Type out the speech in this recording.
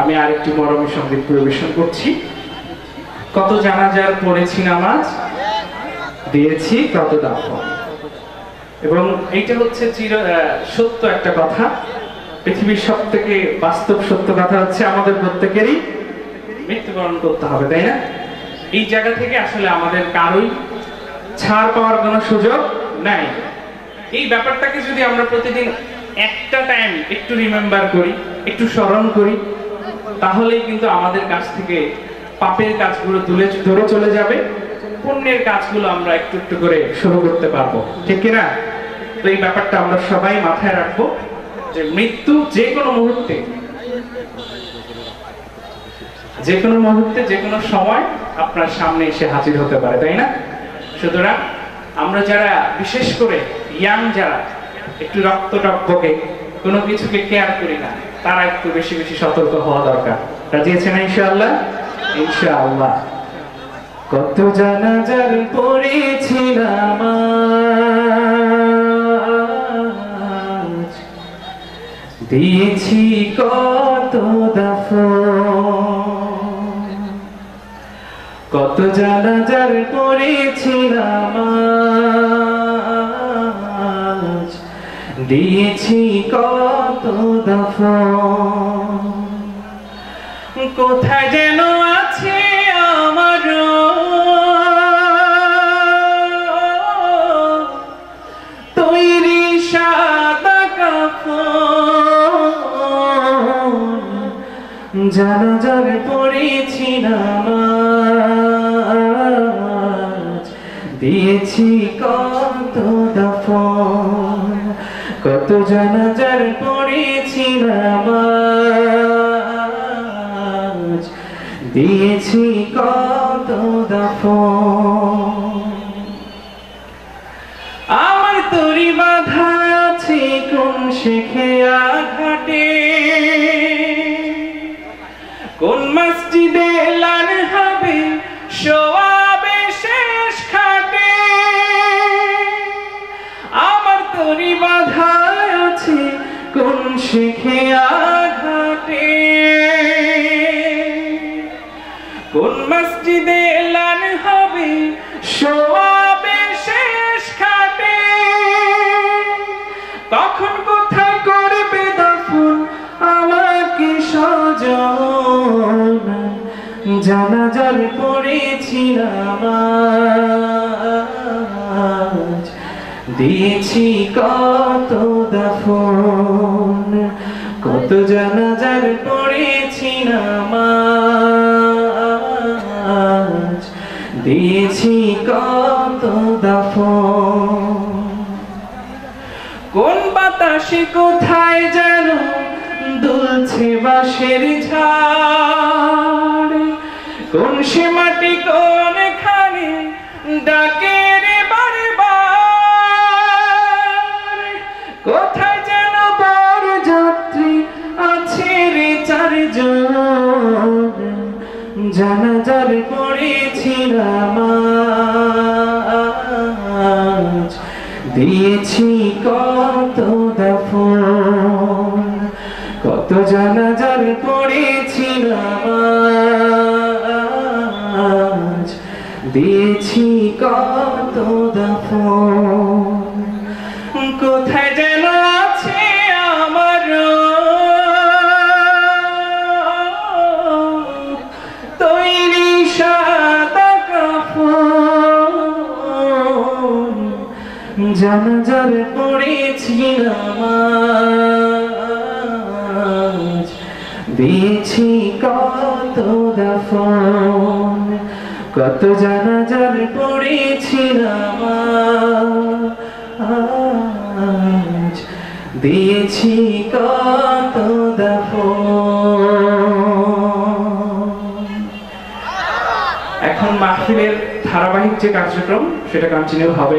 আমি আরেকটি মরমী সঙ্গীত পরিবেশন করছি। কত জানাজার পড়েছি নামাজ, দিয়েছি কত দাফন। এবং এইটা হচ্ছে সত্য একটা কথা। পৃথিবীর সব থেকে বাস্তব সত্য কথা হচ্ছে আমাদের প্রত্যেকেরই মৃত্যুবরণ করতে হবে, তাই না? এই জায়গা থেকে আসলে আমাদের কারোই ছাড় পাওয়ার কোনো সুযোগ নাই। এই ব্যাপারটাকে যদি আমরা প্রতিদিন একটা টাইম একটু রিমেম্বার করি, একটু স্মরণ করি, তাহলেই কিন্তু আমাদের কাছ থেকে পাপের কাজগুলো দূরে চলে যাবে, পুণ্যের কাজগুলো আমরা একটু একটু করে শুরু করতে পারবো, ঠিক কিনা? তো এই ব্যাপারটা আমরা সবাই মাথায় রাখবো যে মৃত্যু যে কোনো মুহূর্তে, যে কোনো মুহূর্তে, যে কোনো সময় আপনার সামনে এসে হাজির হতে পারে, তাই না? সুতরাং আমরা যারা বিশেষ করে ইয়াং, যারা একটু রক্ত টকবকে কোনো কিছুকে কেয়ার করি না, তারা একটু বেশি বেশি সতর্ক হওয়া দরকার। রাজি আছেন ইনশাআল্লাহ? ইনশাআল্লাহ। কত জানাজার পড়েছিলাম, দিয়েছি কত দাফন। কত জানাজার পড়েছিলাম, দিয়েছি কত দাফন। কোথায় যেন আছে আমার তৈরি সাদা কাফন। জানাজার পড়েছিলাম, দিয়েছি কত দাফন। কত জানাজার পড়েছিলাম, দিয়েছি কত দাফন। আমার তরি বাঁধা আছে কোন শেখেয়া ঘাটে, কোন মসজিদে লান হবে শোয়াবে শেষ খাটে। আমার তরি বাঁধা আছে কোন শেখেয়া ঘাটে, কোন মসজিদে লান হবে শোয়াবে শেষ খাটে। তখন কোথায় করবে দাফন আমাকে স্বজন। জানাজার পড়েছিলাম, দিয়েছি কত দাফন। কত জানাজার পড়েছিলাম, দিয়েছি কত দাফন। কোন বাতাসে কোথায় যেন দুলছে বাঁশের ঝাড়, কোন সে মাটি কোনখানে ডাকে রে বারবার। কোথায় যেন বরযাত্রী আছে রে চারজন। জানাজার পড়েছিলাম, দিয়েছি কত দাফন। কত জানাজার পড়েছিলাম, দিয়েছি কত দাফন। কোথায় যেন আছে আমার তৈরি সাদা কাফন। জানাজার পড়েছিলাম, দিয়েছি কত দাফন। কত জানাজার পড়েছিলাম, দিয়েছি কত দাফন। এখন মাহফিলের ধারাবাহিক যে কার্যক্রম সেটা কন্টিনিউ হবে।